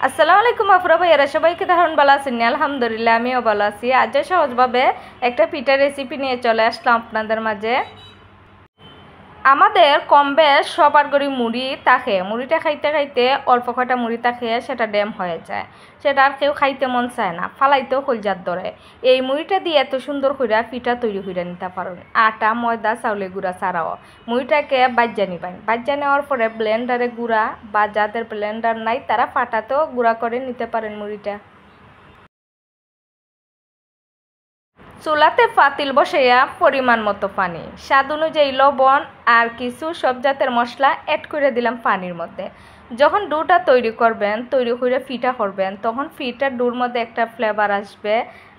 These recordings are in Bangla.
আসসালামু আলাইকুম আপুরা ভাইয়ারা, সবাইকে ধারণ ভালো আছেন? আলহামদুলিল্লাহ, আমিও ভালো আছি। আজ সহজভাবে একটা পিঠা রেসিপি নিয়ে চলে আসলাম আপনাদের মাঝে। আমাদের কম বেশ সবার ঘরে মুড়ি থাকে। মুড়িটা খাইতে খাইতে অল্প কটা মুড়ি থাকে সেটা ড্যাম হয়ে যায়, সেটা আর কেউ খাইতে মন চায় না, ফালাইতেও কলজার ধরে। এই মুড়িটা দিয়ে এত সুন্দর করে পিঠা তৈরি করে নিতে পারেন, আটা ময়দা চাউলের গুঁড়া ছাড়াও। মুড়িটাকে বাজ্যা নিবেন, বাজ্যা নেওয়ার পরে ব্লেন্ডারে গুঁড়া, বা যাদের ব্লেন্ডার নাই তারা পাটাতেও গুঁড়া করে নিতে পারেন মুড়িটা। চুলাতে পাতিল বসাইয়া পরিমাণ মতো পানি, স্বাদ অনুযায়ী লবণ আর কিছু সব জাতের মশলা অ্যাড করে দিলাম পানির মধ্যে। যখন ডোটা তৈরি করবেন, তৈরি করে পিঠা করবেন, তখন পিঠার ডোর মধ্যে একটা ফ্লেভার আসবে,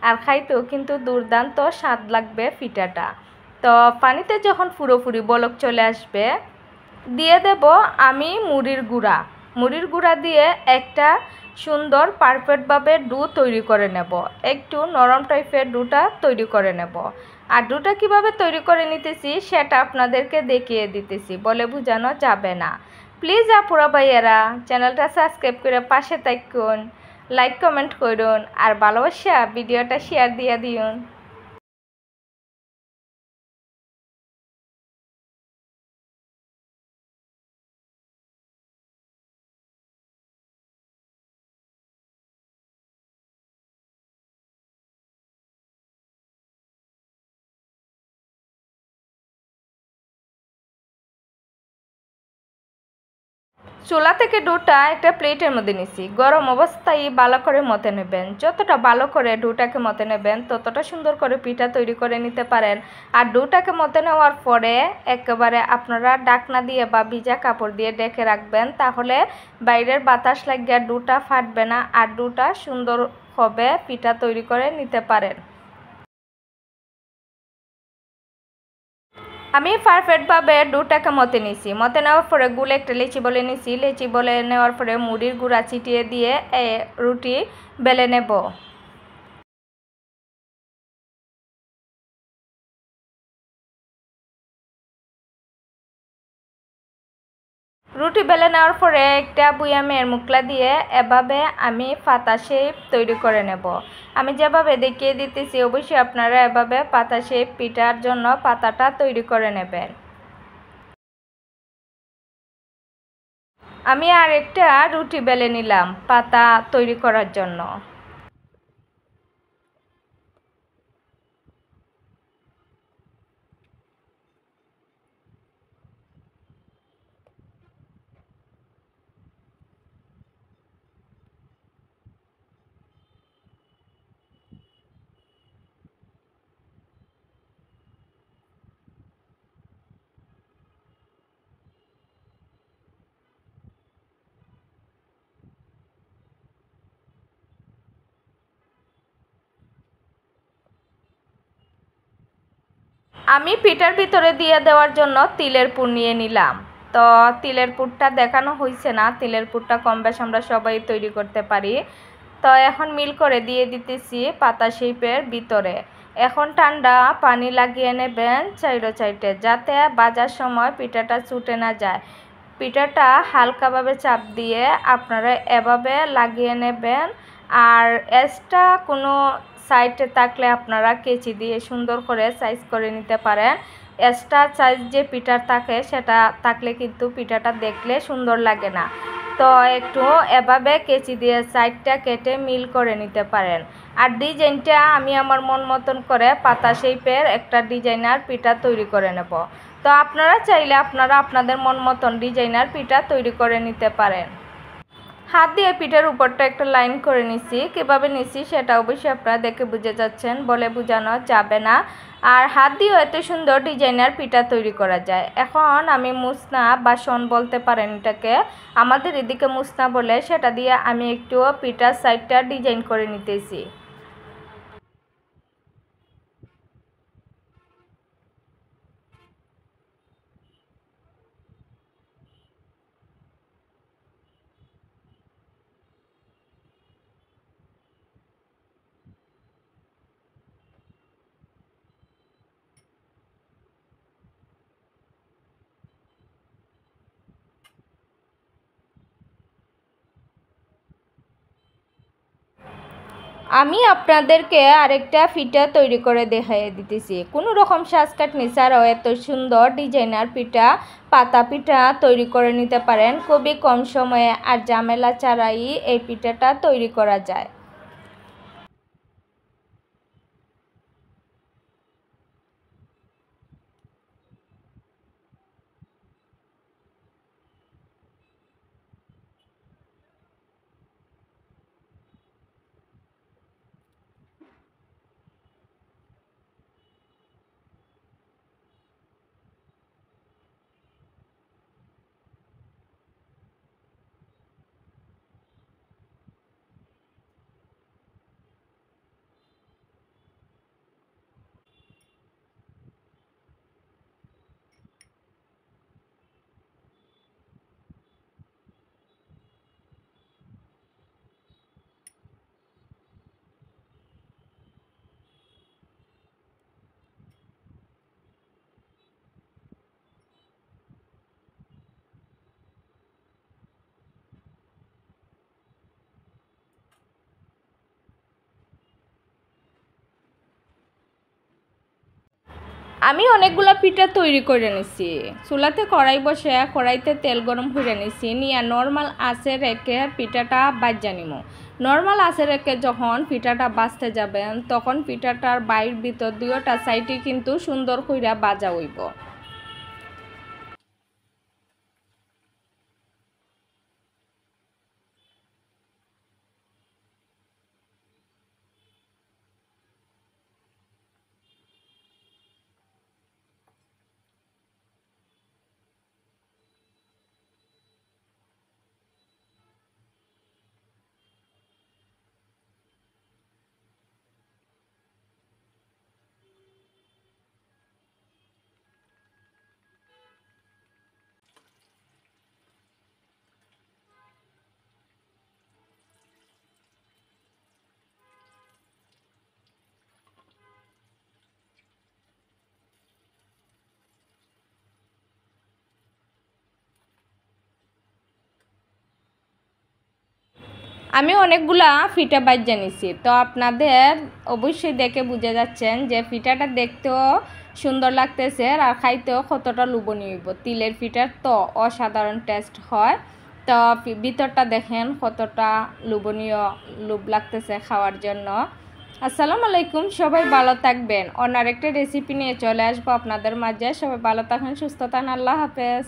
আর খাইতেও কিন্তু দুর্দান্ত স্বাদ লাগবে পিঠাটা। তো পানিতে যখন পুরোপুরি বলক চলে আসবে, দিয়ে দেব আমি মুড়ির গুঁড়া। মুড়ির গুঁড়া দিয়ে একটা সুন্দর পারফেক্টভাবে ডো তৈরি করে নেব। একটু নরম টাইপের ডোটা তৈরি করে নেব। আর ডোটা কিভাবে তৈরি করে নিতেছি সেটা আপনাদেরকে দেখিয়ে দিতেছি, বলে বোঝানো যাবে না। প্লিজ আপুরা ভাইয়েরা, চ্যানেলটা সাবস্ক্রাইব করে পাশে থাকুন, লাইক কমেন্ট করুন, আর ভালোবাসা ভিডিওটা শেয়ার দিয়ে দিন। চুলা থেকে ডোটা একটা প্লেটের মধ্যে নিছি, গরম অবস্থায় ভালো করে মতে নেবেন। যতটা ভালো করে ডোটাকে মতে নেবেন ততটা সুন্দর করে পিঠা তৈরি করে নিতে পারেন। আর ডোটাকে মতে নেওয়ার পরে একেবারে আপনারা ঢাকনা দিয়ে বা ভিজা কাপড় দিয়ে ঢেকে রাখবেন, তাহলে বাইরের বাতাস লাগিয়ে ডোটা ফাটবে না, আর ডোটা সুন্দর হবে, পিঠা তৈরি করে নিতে পারেন। আমি পারফেক্টভাবে ডোটাকে মতে নিছি, মতে নেওয়ার পরে গুলে একটা লেচি বলে নিছি, লেচি বলে নেওয়ার পরে মুড়ির গুঁড়া ছিটিয়ে দিয়ে রুটি বেলে নেব। রুটি বেলে নেওয়ার পরে একটা বুয়ামের মুখলা দিয়ে এভাবে আমি পাতা শেপ তৈরি করে নেব। আমি যেভাবে দেখিয়ে দিতেছি অবশ্যই আপনারা এভাবে পাতা শেপ পিঠার জন্য পাতাটা তৈরি করে নেবেন। আমি আর একটা রুটি বেলে নিলাম পাতা তৈরি করার জন্য। আমি পিঠার ভিতরে দিয়ে দেওয়ার জন্য তিলের পুর নিয়ে নিলাম। তো তিলের পুরটা দেখানো হয়েছে না, তিলের পুরটা কম বেশ আমরা সবাই তৈরি করতে পারি। তো এখন মিল করে দিয়ে দিতেছি পাতা শেপের ভিতরে। এখন ঠান্ডা পানি লাগিয়ে নেবেন সাইডে, যাতে ভাজার সময় পিঠাটা ছুটে না যায়। পিঠাটা হালকাভাবে চাপ দিয়ে আপনারা এভাবে লাগিয়ে নেবেন। আর এক্সট্রা কোনো সাইডে থাকলে আপনারা কেচি দিয়ে সুন্দর করে সাইজ করে নিতে পারেন। এক্সট্রা সাইজ যে পিঠার থাকে সেটা থাকলে কিন্তু পিঠাটা দেখলে সুন্দর লাগে না। তো একটু এভাবে কেচি দিয়ে সাইডটা কেটে মিল করে নিতে পারেন। আর ডিজাইনটা আমি আমার মন মতন করে পাতা শেপের একটা ডিজাইনার পিঠা তৈরি করে নেব। তো আপনারা চাইলে আপনারা আপনাদের মন মতন ডিজাইনার পিঠা তৈরি করে নিতে পারেন। হাত দিয়ে পিঠার উপরটা একটা লাইন করে নিছি, কীভাবে নিছি সেটা অবশ্যই আপনারা দেখে বুঝে যাচ্ছেন, বলে বোঝানো যাবে না। আর হাত দিয়েও এত সুন্দর ডিজাইনার পিঠা তৈরি করা যায়। এখন আমি মুসনা বাসন বলতে পারেন এটাকে, আমাদের এদিকে মুসনা বলে, সেটা দিয়ে আমি একটু পিঠার সাইডটা ডিজাইন করে নিতেছি। আমি আপনাদেরকে আরেকটা পিঠা তৈরি করে দেখাইয়ে দিতেছি। কোনো রকম সাজকাট নিছাড়াও এত সুন্দর ডিজাইনার পিঠা, পাতা পিঠা তৈরি করে নিতে পারেন খুবই কম সময়ে আর ঝামেলা ছাড়াই এই পিঠাটা তৈরি করা যায়। আমি অনেকগুলো পিঠা তৈরি করে নিছি। চুলাতে কড়াই বসে কড়াইতে তেল গরম করে নিছি, নিয়ে নর্মাল আঁচে রেখে পিঠাটা বাজা নিব। নর্মাল আঁচে রেখে যখন পিঠাটা বাজতে যাবেন তখন পিঠাটার বাইর ভিতর দুইটা সাইডে কিন্তু সুন্দর কইরা বাজা হইব। আমি অনেকগুলা পিঠা বাজ্যা নিছি, তো আপনাদের অবশ্যই দেখে বুঝে যাচ্ছেন যে পিঠাটা দেখতেও সুন্দর লাগতেছে আর খাইতেও কতটা লোভনীয় হইব। তিলের পিঠার তো অসাধারণ টেস্ট হয়। তো ভিতরটা দেখেন কতটা লোভনীয়, লোভ লাগতেছে খাওয়ার জন্য। আসসালামু আলাইকুম, সবাই ভালো থাকবেন। অন্য আরেকটা রেসিপি নিয়ে চলে আসবো আপনাদের মাঝে। সবাই ভালো থাকেন, সুস্থ থাকেন, আল্লাহ হাফেজ।